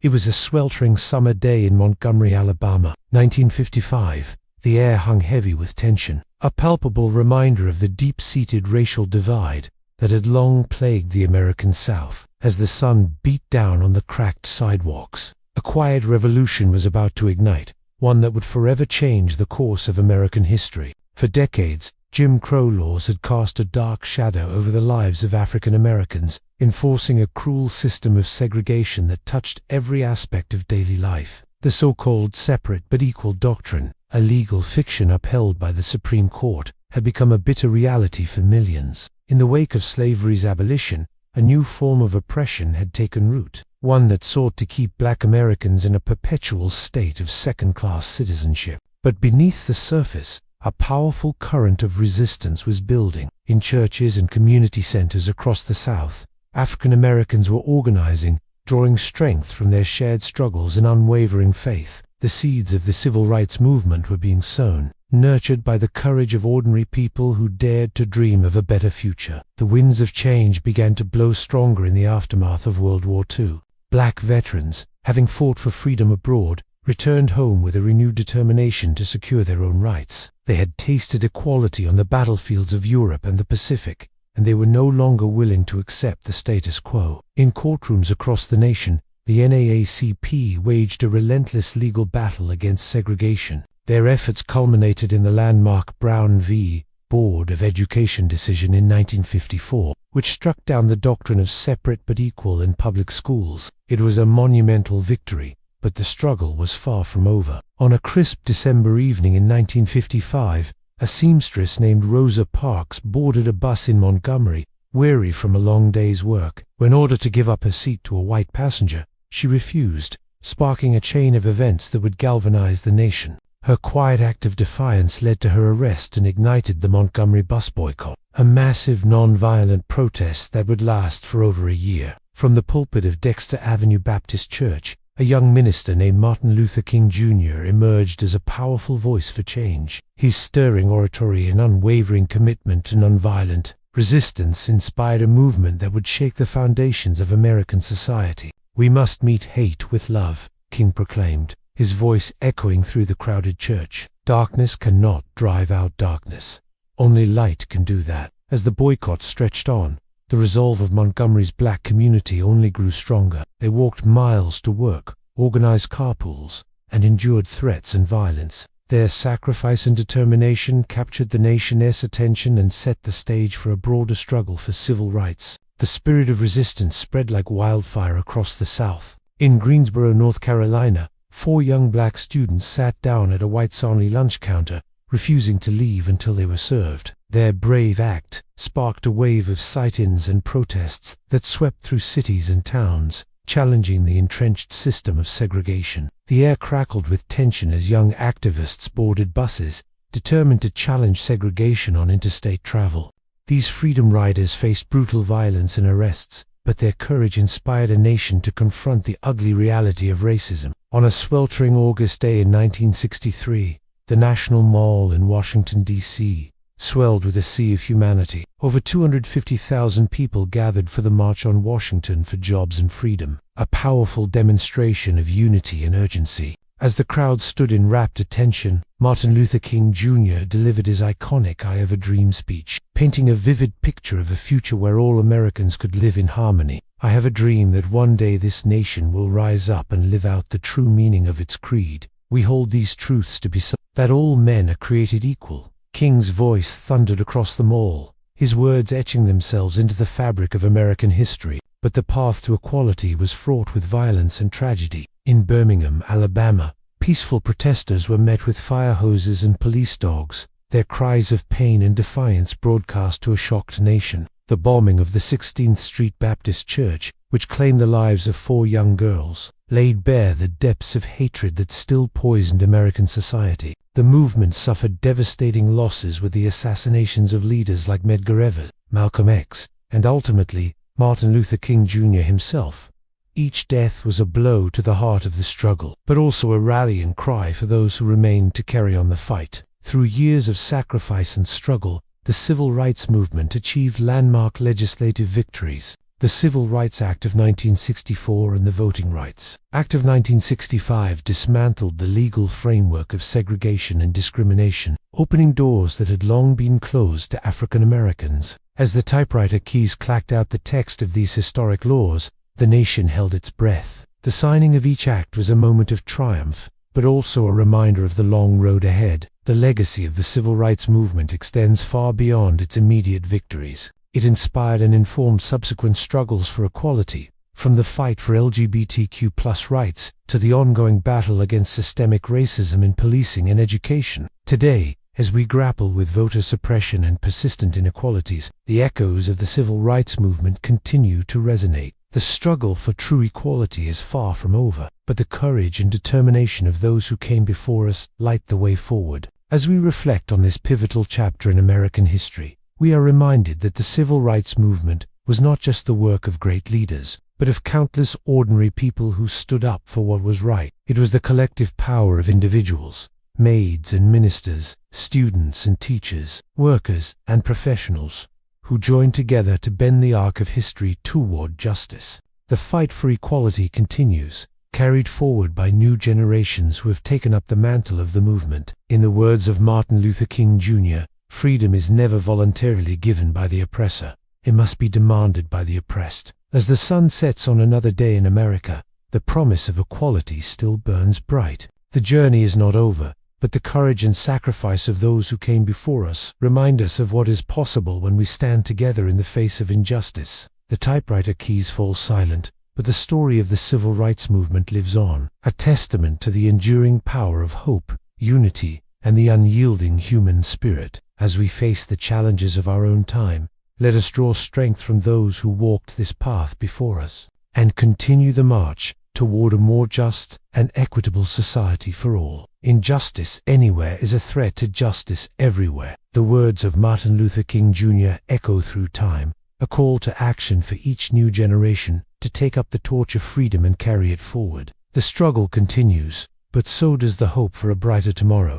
It was a sweltering summer day in Montgomery, Alabama, 1955. The air hung heavy with tension, a palpable reminder of the deep-seated racial divide that had long plagued the American South. As the sun beat down on the cracked sidewalks, a quiet revolution was about to ignite, one that would forever change the course of American history. For decades, Jim Crow laws had cast a dark shadow over the lives of African Americans, enforcing a cruel system of segregation that touched every aspect of daily life. The so-called separate but equal doctrine, a legal fiction upheld by the Supreme Court, had become a bitter reality for millions. In the wake of slavery's abolition, a new form of oppression had taken root, one that sought to keep Black Americans in a perpetual state of second-class citizenship. But beneath the surface, a powerful current of resistance was building. In churches and community centers across the South, African Americans were organizing, drawing strength from their shared struggles and unwavering faith. The seeds of the civil rights movement were being sown, nurtured by the courage of ordinary people who dared to dream of a better future. The winds of change began to blow stronger in the aftermath of World War II. Black veterans, having fought for freedom abroad, returned home with a renewed determination to secure their own rights. They had tasted equality on the battlefields of Europe and the Pacific, and they were no longer willing to accept the status quo. In courtrooms across the nation, the NAACP waged a relentless legal battle against segregation. Their efforts culminated in the landmark Brown v. Board of Education decision in 1954, which struck down the doctrine of separate but equal in public schools. It was a monumental victory, but the struggle was far from over. On a crisp December evening in 1955, a seamstress named Rosa Parks boarded a bus in Montgomery, weary from a long day's work. When ordered to give up her seat to a white passenger, she refused, sparking a chain of events that would galvanize the nation. Her quiet act of defiance led to her arrest and ignited the Montgomery bus boycott, a massive nonviolent protest that would last for over a year. From the pulpit of Dexter Avenue Baptist Church, a young minister named Martin Luther King Jr. emerged as a powerful voice for change. His stirring oratory and unwavering commitment to nonviolent resistance inspired a movement that would shake the foundations of American society. "We must meet hate with love," King proclaimed, his voice echoing through the crowded church. "Darkness cannot drive out darkness. Only light can do that." As the boycott stretched on, the resolve of Montgomery's black community only grew stronger. They walked miles to work, organized carpools, and endured threats and violence. Their sacrifice and determination captured the nation's attention and set the stage for a broader struggle for civil rights. The spirit of resistance spread like wildfire across the South. In Greensboro, North Carolina, 4 young black students sat down at a whites-only lunch counter, refusing to leave until they were served. Their brave act sparked a wave of sit-ins and protests that swept through cities and towns, challenging the entrenched system of segregation. The air crackled with tension as young activists boarded buses, determined to challenge segregation on interstate travel. These freedom riders faced brutal violence and arrests, but their courage inspired a nation to confront the ugly reality of racism. On a sweltering August day in 1963, the National Mall in Washington, D.C., swelled with a sea of humanity. Over 250,000 people gathered for the March on Washington for Jobs and Freedom, a powerful demonstration of unity and urgency. As the crowd stood in rapt attention, Martin Luther King Jr. delivered his iconic "I Have a Dream" speech, painting a vivid picture of a future where all Americans could live in harmony. "I have a dream that one day this nation will rise up and live out the true meaning of its creed. We hold these truths to be that all men are created equal." King's voice thundered across the mall, his words etching themselves into the fabric of American history. But the path to equality was fraught with violence and tragedy. In Birmingham, Alabama, peaceful protesters were met with fire hoses and police dogs, their cries of pain and defiance broadcast to a shocked nation. The bombing of the 16th Street Baptist Church, which claimed the lives of 4 young girls, laid bare the depths of hatred that still poisoned American society. The movement suffered devastating losses with the assassinations of leaders like Medgar Evers, Malcolm X, and ultimately Martin Luther King Jr. himself. Each death was a blow to the heart of the struggle, but also a rallying cry for those who remained to carry on the fight. Through years of sacrifice and struggle, the civil rights movement achieved landmark legislative victories. The Civil Rights Act of 1964 and the Voting Rights Act of 1965 dismantled the legal framework of segregation and discrimination, opening doors that had long been closed to African Americans. As the typewriter keys clacked out the text of these historic laws, the nation held its breath. The signing of each act was a moment of triumph, but also a reminder of the long road ahead. The legacy of the civil rights movement extends far beyond its immediate victories. It inspired and informed subsequent struggles for equality, from the fight for LGBTQ+ rights to the ongoing battle against systemic racism in policing and education. Today, as we grapple with voter suppression and persistent inequalities, the echoes of the civil rights movement continue to resonate. The struggle for true equality is far from over, but the courage and determination of those who came before us light the way forward. As we reflect on this pivotal chapter in American history, we are reminded that the civil rights movement was not just the work of great leaders, but of countless ordinary people who stood up for what was right. It was the collective power of individuals, maids and ministers, students and teachers, workers and professionals, who joined together to bend the arc of history toward justice. The fight for equality continues, carried forward by new generations who have taken up the mantle of the movement. In the words of Martin Luther King Jr., freedom is never voluntarily given by the oppressor. It must be demanded by the oppressed. As the sun sets on another day in America, the promise of equality still burns bright. The journey is not over, but the courage and sacrifice of those who came before us remind us of what is possible when we stand together in the face of injustice. The typewriter keys fall silent, but the story of the civil rights movement lives on, a testament to the enduring power of hope, unity, and the unyielding human spirit. As we face the challenges of our own time, let us draw strength from those who walked this path before us, and continue the march toward a more just and equitable society for all. Injustice anywhere is a threat to justice everywhere. The words of Martin Luther King Jr. echo through time, a call to action for each new generation to take up the torch of freedom and carry it forward. The struggle continues, but so does the hope for a brighter tomorrow.